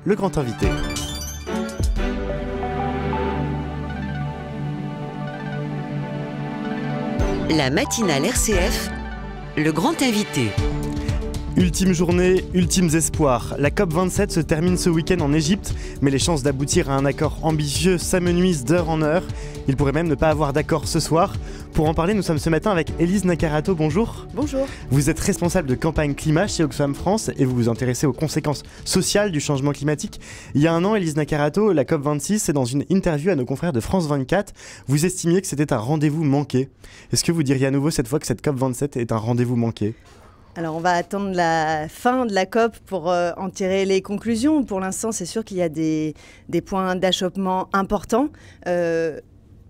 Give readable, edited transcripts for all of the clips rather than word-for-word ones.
le grand invité. La matinale RCF, le grand invité. Ultime journée, ultimes espoirs. La COP27 se termine ce week-end en Égypte, mais les chances d'aboutir à un accord ambitieux s'amenuisent d'heure en heure. Il pourrait même ne pas avoir d'accord ce soir. Pour en parler, nous sommes ce matin avec Élise Nakarato. Bonjour. Bonjour. Vous êtes responsable de campagne climat chez Oxfam France et vous vous intéressez aux conséquences sociales du changement climatique. Il y a un an, Élise Nakarato, la COP26, et dans une interview à nos confrères de France 24, vous estimiez que c'était un rendez-vous manqué. Est-ce que vous diriez à nouveau cette fois que cette COP27 est un rendez-vous manqué ? Alors on va attendre la fin de la COP pour en tirer les conclusions. Pour l'instant, c'est sûr qu'il y a des points d'achoppement importants.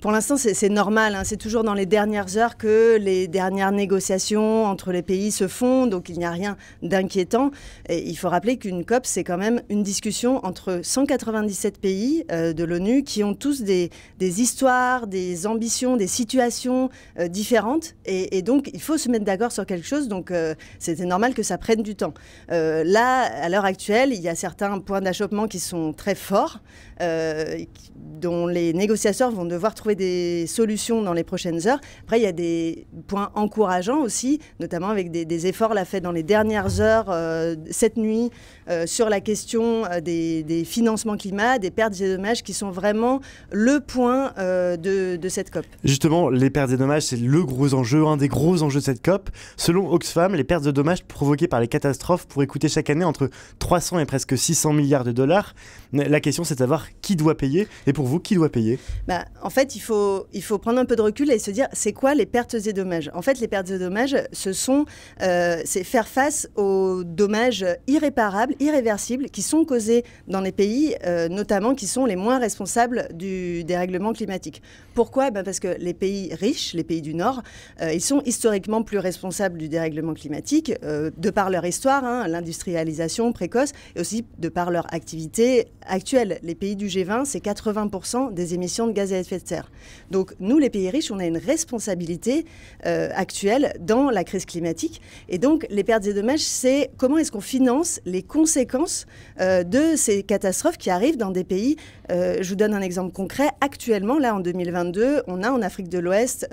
Pour l'instant, c'est normal, hein. C'est toujours dans les dernières heures que les dernières négociations entre les pays se font, donc il n'y a rien d'inquiétant. Et il faut rappeler qu'une COP, c'est quand même une discussion entre 197 pays de l'ONU qui ont tous des histoires, des ambitions, des situations différentes. Et donc, il faut se mettre d'accord sur quelque chose, donc c'était normal que ça prenne du temps. Là, à l'heure actuelle, il y a certains points d'achoppement qui sont très forts, dont les négociateurs vont devoir trouver des solutions dans les prochaines heures. Après, il y a des points encourageants aussi, notamment avec des efforts là, faits dans les dernières heures, cette nuit, sur la question des financements climat, des pertes et dommages, qui sont vraiment le point de cette COP. Justement, les pertes et dommages, c'est le gros enjeu, un des gros enjeux de cette COP. Selon Oxfam, les pertes et dommages provoquées par les catastrophes pourraient coûter chaque année entre 300 et presque 600 milliards de dollars. La question, c'est de savoir qui doit payer. Et pour vous, qui doit payer ? En fait, il faut prendre un peu de recul et se dire, c'est quoi les pertes et dommages ? En fait, les pertes et dommages, c'est faire face aux dommages irréparables, irréversibles, qui sont causés dans les pays, notamment qui sont les moins responsables du dérèglement climatique. Pourquoi ? Parce que les pays riches, les pays du Nord, ils sont historiquement plus responsables du dérèglement climatique, de par leur histoire, hein, l'industrialisation précoce, et aussi de par leur activité actuelle. Les pays du G20, c'est 80% des émissions de gaz à effet de serre. Donc nous, les pays riches, on a une responsabilité actuelle dans la crise climatique. Et donc les pertes et dommages, c'est comment est-ce qu'on finance les conséquences de ces catastrophes qui arrivent dans des pays. Je vous donne un exemple concret. Actuellement, là en 2022, on a en Afrique de l'Ouest,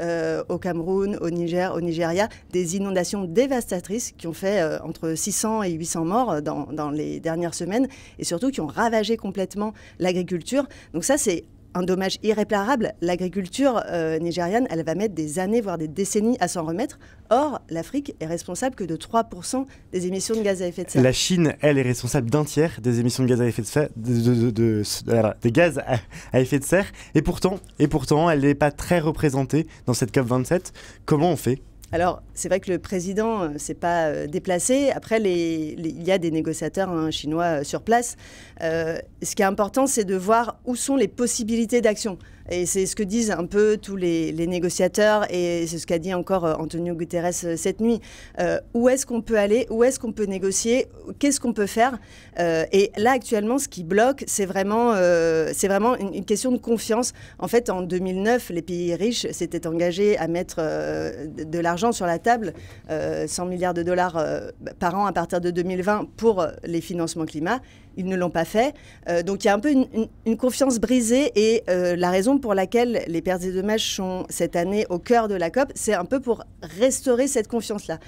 au Cameroun, au Niger, au Nigeria, des inondations dévastatrices qui ont fait entre 600 et 800 morts dans les dernières semaines, et surtout qui ont ravagé complètement l'agriculture. Donc ça, c'est un dommage irréparable. L'agriculture nigériane, elle va mettre des années, voire des décennies à s'en remettre. Or, l'Afrique est responsable que de 3% des émissions de gaz à effet de serre. La Chine, elle, est responsable d'un tiers des émissions de gaz à effet de serre, des gaz à effet de serre. Et pourtant, elle n'est pas très représentée dans cette COP27. Comment on fait ? Alors, c'est vrai que le président ne s'est pas déplacé. Après, il y a des négociateurs chinois sur place. Ce qui est important, c'est de voir où sont les possibilités d'action. Et c'est ce que disent un peu tous les négociateurs, et c'est ce qu'a dit encore Antonio Guterres cette nuit. Où est-ce qu'on peut aller ? Où est-ce qu'on peut négocier ? Qu'est-ce qu'on peut faire ? Et là, actuellement, ce qui bloque, c'est vraiment une question de confiance. En fait, en 2009, les pays riches s'étaient engagés à mettre de l'argent sur la table, 100 milliards de dollars par an à partir de 2020 pour les financements climat. Ils ne l'ont pas fait. Donc il y a un peu une confiance brisée, et la raison pour laquelle les pertes et dommages sont cette année au cœur de la COP, c'est un peu pour restaurer cette confiance-là.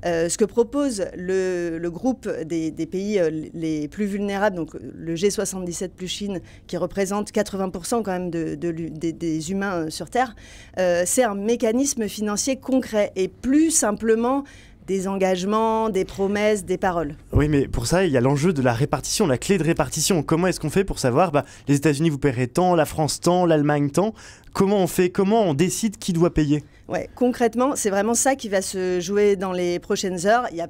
Ce que propose le groupe des pays les plus vulnérables, donc le G77 plus Chine, qui représente 80% quand même des humains sur Terre, c'est un mécanisme financier concret et plus simplement des engagements, des promesses, des paroles. Oui, mais pour ça, il y a l'enjeu de la répartition, la clé de répartition. Comment est-ce qu'on fait pour savoir, les États-Unis vous paierez tant, la France tant, l'Allemagne tant ? Comment on fait ? Comment on décide qui doit payer ? Ouais, concrètement, c'est vraiment ça qui va se jouer dans les prochaines heures. Il y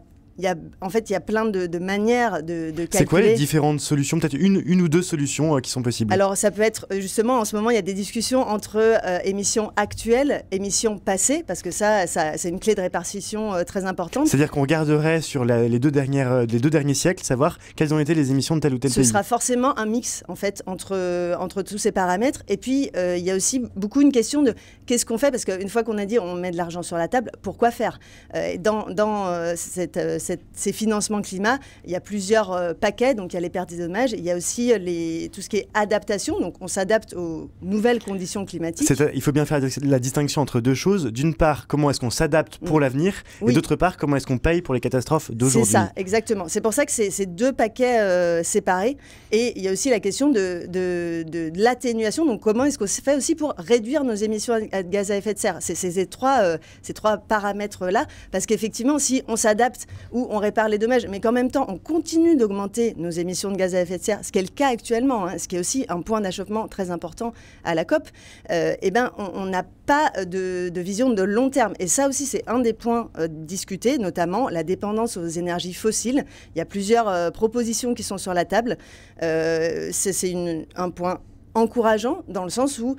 a plein de manières de calculer. C'est quoi les différentes solutions ? Peut-être une ou deux solutions qui sont possibles. Alors, ça peut être, justement, en ce moment, il y a des discussions entre émissions actuelles, émissions passées, parce que ça c'est une clé de répartition très importante. C'est-à-dire qu'on regarderait sur les deux derniers siècles, savoir quelles ont été les émissions de tel ou tel pays. Ce sera forcément un mix, en fait, entre tous ces paramètres. Et puis, il y a aussi beaucoup une question de qu'est-ce qu'on fait ? Parce qu'une fois qu'on a dit on met de l'argent sur la table, pourquoi faire ? Dans cette ces financements climat, il y a plusieurs paquets. Donc, il y a les pertes et dommages. Il y a aussi tout ce qui est adaptation. Donc, on s'adapte aux nouvelles conditions climatiques. Il faut bien faire la distinction entre deux choses. D'une part, comment est-ce qu'on s'adapte pour l'avenir, et d'autre part, comment est-ce qu'on paye pour les catastrophes d'aujourd'hui. C'est ça, exactement. C'est pour ça que c'est deux paquets séparés. Et il y a aussi la question de l'atténuation. Donc, comment est-ce qu'on se fait aussi pour réduire nos émissions de gaz à effet de serre. C'est ces trois paramètres-là. Parce qu'effectivement, si on s'adapte ou on répare les dommages, mais qu'en même temps, on continue d'augmenter nos émissions de gaz à effet de serre, ce qui est le cas actuellement, ce qui est aussi un point d'achoppement très important à la COP, on n'a pas de vision de long terme. Et ça aussi, c'est un des points discutés, notamment la dépendance aux énergies fossiles. Il y a plusieurs propositions qui sont sur la table. C'est un point encourageant dans le sens où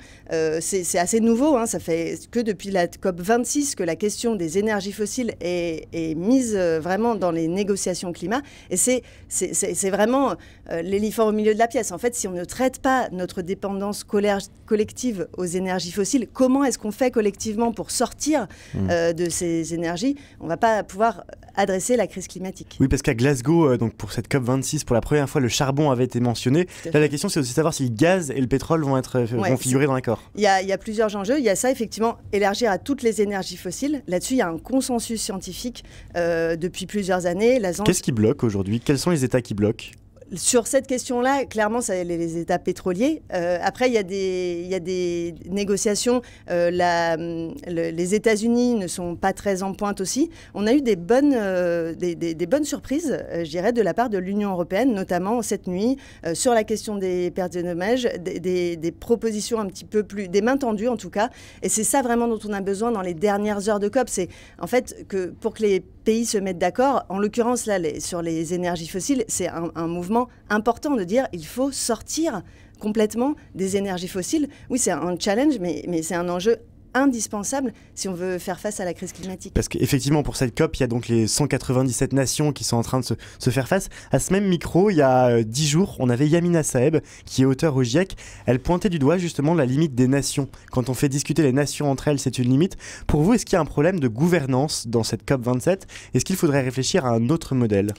c'est assez nouveau. Ça fait que depuis la COP26 que la question des énergies fossiles est mise vraiment dans les négociations climat. Et c'est vraiment l'éléphant au milieu de la pièce. En fait, si on ne traite pas notre dépendance collective aux énergies fossiles, comment est-ce qu'on fait collectivement pour sortir de ces énergies? On ne va pas pouvoir adresser la crise climatique. Oui, parce qu'à Glasgow, donc pour cette COP26, pour la première fois, le charbon avait été mentionné. Là, la question, c'est aussi de savoir si le gaz et le pétrole vont figurer dans l'accord. Il y a plusieurs enjeux. Il y a ça, effectivement, élargir à toutes les énergies fossiles. Là-dessus, il y a un consensus scientifique depuis plusieurs années. Qu'est-ce qui bloque aujourd'hui? Quels sont les États qui bloquent? Sur cette question-là, clairement, c'est les États pétroliers. Après, il y a des négociations. Les États-Unis ne sont pas très en pointe aussi. On a eu des bonnes surprises, je dirais, de la part de l'Union européenne, notamment cette nuit, sur la question des pertes et dommages, des propositions un petit peu plus, des mains tendues en tout cas. Et c'est ça vraiment dont on a besoin dans les dernières heures de COP. C'est en fait que pour que les pays se mettent d'accord, en l'occurrence là, sur les énergies fossiles, c'est un mouvement important de dire il faut sortir complètement des énergies fossiles. Oui, c'est un challenge, mais c'est un enjeu indispensable si on veut faire face à la crise climatique. Parce qu'effectivement, pour cette COP, il y a donc les 197 nations qui sont en train de se faire face. À ce même micro, il y a 10 jours, on avait Yamina Saeb, qui est auteure au GIEC. Elle pointait du doigt justement la limite des nations. Quand on fait discuter les nations entre elles, c'est une limite. Pour vous, est-ce qu'il y a un problème de gouvernance dans cette COP 27? Est-ce qu'il faudrait réfléchir à un autre modèle?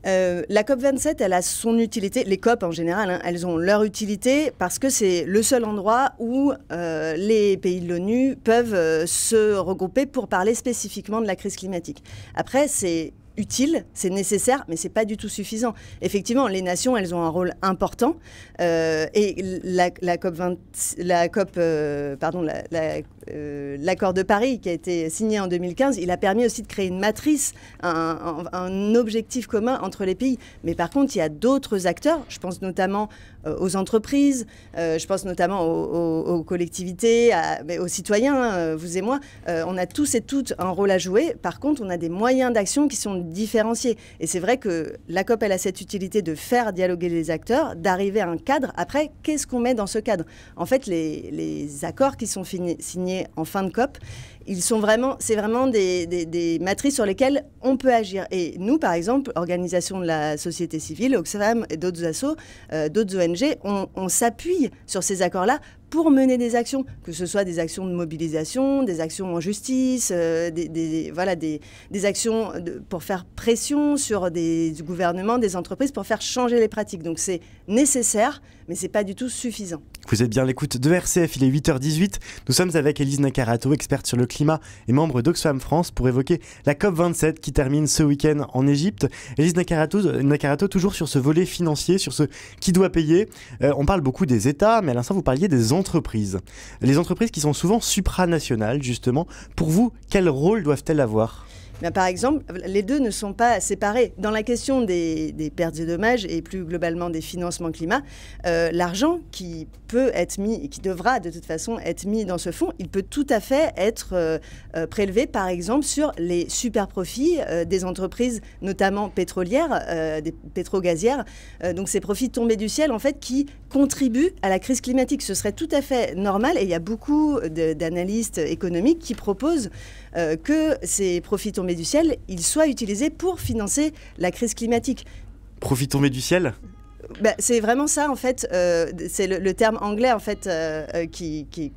La COP27, elle a son utilité. Les COP en général, elles ont leur utilité parce que c'est le seul endroit où les pays de l'ONU peuvent se regrouper pour parler spécifiquement de la crise climatique. Après, c'est utile, c'est nécessaire, mais c'est pas du tout suffisant. Effectivement, les nations, elles ont un rôle important et l'accord de Paris qui a été signé en 2015, il a permis aussi de créer une matrice, un objectif commun entre les pays. Mais par contre, il y a d'autres acteurs, je pense notamment aux entreprises, je pense notamment aux collectivités, aux citoyens, vous et moi. On a tous et toutes un rôle à jouer. Par contre, on a des moyens d'action qui sont différenciés. Et c'est vrai que la COP, elle a cette utilité de faire dialoguer les acteurs, d'arriver à un cadre. Après, qu'est-ce qu'on met dans ce cadre? En fait, les accords qui sont signés en fin de COP, c'est vraiment des matrices sur lesquelles on peut agir. Et nous, par exemple, organisation de la société civile, Oxfam et d'autres assos, d'autres ONG, on s'appuie sur ces accords-là pour mener des actions, que ce soit des actions de mobilisation, des actions en justice, des actions pour faire pression sur des gouvernements, des entreprises, pour faire changer les pratiques. Donc c'est nécessaire, mais ce n'est pas du tout suffisant. Vous êtes bien à l'écoute de RCF, il est 8h18. Nous sommes avec Élise Nakarato, experte sur le climat et membre d'Oxfam France, pour évoquer la COP27 qui termine ce week-end en Égypte. Élise Nakarato, toujours sur ce volet financier, sur ce qui doit payer. On parle beaucoup des États, mais à l'instant vous parliez des entreprises. Les entreprises qui sont souvent supranationales, justement. Pour vous, quel rôle doivent-elles avoir ? Par exemple, les deux ne sont pas séparés. Dans la question des pertes et dommages et plus globalement des financements climat, l'argent qui peut être mis et qui devra de toute façon être mis dans ce fonds, il peut tout à fait être prélevé par exemple sur les super profits des entreprises notamment pétrolières, des pétrogazières. Donc ces profits tombés du ciel en fait qui contribuent à la crise climatique. Ce serait tout à fait normal et il y a beaucoup d'analystes économiques qui proposent que ces profits tombés du ciel, ils soient utilisés pour financer la crise climatique. Profits tombés du ciel ? C'est vraiment ça, en fait. C'est le terme anglais, en fait,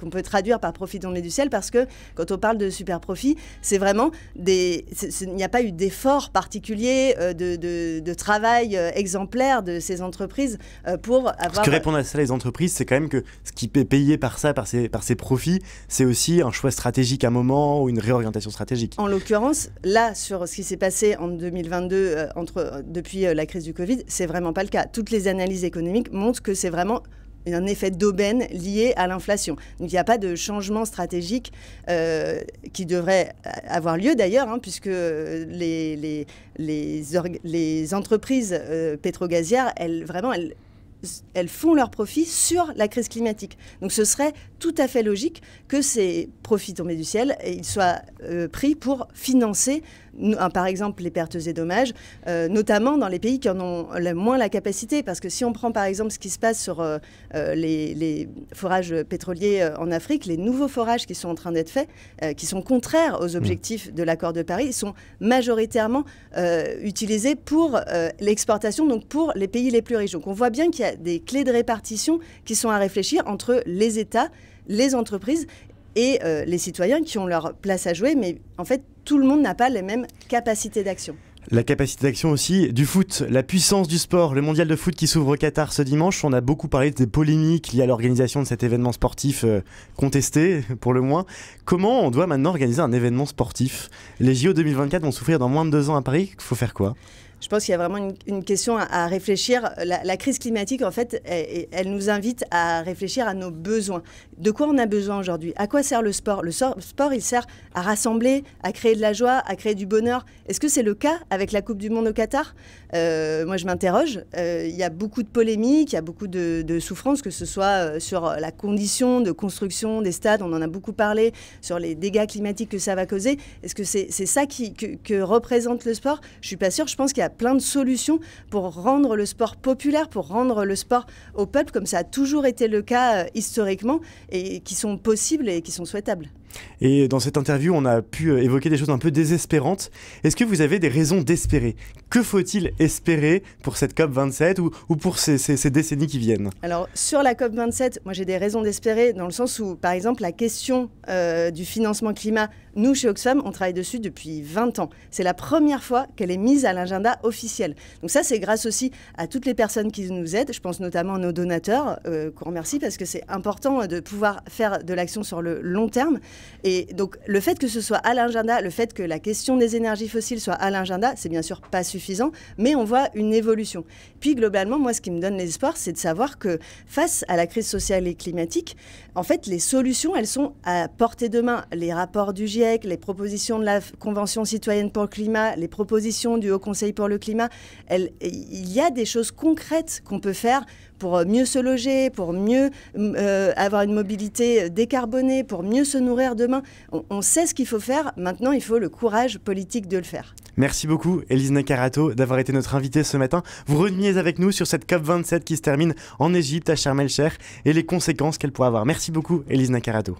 qu'on peut traduire par profit tombé du ciel, parce que quand on parle de super profit, c'est vraiment il n'y a pas eu d'effort particulier, de travail exemplaire de ces entreprises pour avoir... Parce que répondre à ça, les entreprises, c'est quand même que ce qui est payé par ça, par ces profits, c'est aussi un choix stratégique à un moment ou une réorientation stratégique. En l'occurrence, là, sur ce qui s'est passé en 2022, depuis la crise du Covid, c'est vraiment pas le cas. Toutes les analyses économiques montrent que c'est vraiment un effet d'aubaine lié à l'inflation. Donc il n'y a pas de changement stratégique qui devrait avoir lieu d'ailleurs, puisque les entreprises pétrogazières, elles font leurs profits sur la crise climatique. Donc ce serait tout à fait logique que ces profits tombés du ciel ils soient pris pour financer, par exemple, les pertes et dommages, notamment dans les pays qui en ont moins la capacité. Parce que si on prend par exemple ce qui se passe sur les forages pétroliers en Afrique, les nouveaux forages qui sont en train d'être faits, qui sont contraires aux objectifs de l'accord de Paris, sont majoritairement utilisés pour l'exportation, donc pour les pays les plus riches. Donc on voit bien qu'il y a des clés de répartition qui sont à réfléchir entre les États, les entreprises et les citoyens qui ont leur place à jouer. Mais en fait, tout le monde n'a pas les mêmes capacités d'action. La capacité d'action aussi du foot, la puissance du sport, le mondial de foot qui s'ouvre au Qatar ce dimanche. On a beaucoup parlé des polémiques liées à l'organisation de cet événement sportif contesté, pour le moins. Comment on doit maintenant organiser un événement sportif ? Les JO 2024 vont s'ouvrir dans moins de 2 ans à Paris. Il faut faire quoi ? Je pense qu'il y a vraiment une question à réfléchir. La crise climatique, en fait, elle nous invite à réfléchir à nos besoins. De quoi on a besoin aujourd'hui ? À quoi sert le sport ? Le sport, il sert à rassembler, à créer de la joie, à créer du bonheur. Est-ce que c'est le cas avec la Coupe du Monde au Qatar ? Moi, je m'interroge. Il y a beaucoup de polémiques, il y a beaucoup de souffrances, que ce soit sur la condition de construction des stades, on en a beaucoup parlé, sur les dégâts climatiques que ça va causer. Est-ce que c'est ça que représente le sport ? Je ne suis pas sûre. Je pense qu'il y a plein de solutions pour rendre le sport populaire, pour rendre le sport au peuple, comme ça a toujours été le cas historiquement, et qui sont possibles et qui sont souhaitables. Et dans cette interview, on a pu évoquer des choses un peu désespérantes. Est-ce que vous avez des raisons d'espérer ? Que faut-il espérer pour cette COP27 ou pour ces décennies qui viennent ? Alors, sur la COP27, moi j'ai des raisons d'espérer dans le sens où, par exemple, la question du financement climat, nous, chez Oxfam, on travaille dessus depuis 20 ans. C'est la première fois qu'elle est mise à l'agenda officiel. Donc ça, c'est grâce aussi à toutes les personnes qui nous aident. Je pense notamment à nos donateurs, qu'on remercie, parce que c'est important de pouvoir faire de l'action sur le long terme. Et donc, le fait que ce soit à l'agenda, le fait que la question des énergies fossiles soit à l'agenda, c'est bien sûr pas suffisant, mais on voit une évolution. Puis, globalement, moi, ce qui me donne l'espoir, c'est de savoir que face à la crise sociale et climatique, en fait, les solutions, elles sont à portée de main. Les rapports du GIEC, les propositions de la Convention citoyenne pour le climat, les propositions du Haut Conseil pour le climat, il y a des choses concrètes qu'on peut faire pour mieux se loger, pour mieux avoir une mobilité décarbonée, pour mieux se nourrir demain. On sait ce qu'il faut faire. Maintenant, il faut le courage politique de le faire. Merci beaucoup, Élise Nakarato, d'avoir été notre invitée ce matin. Vous reveniez avec nous sur cette COP27 qui se termine en Égypte, à Sharm el-Sheikh, et les conséquences qu'elle pourrait avoir. Merci beaucoup, Élise Nakarato.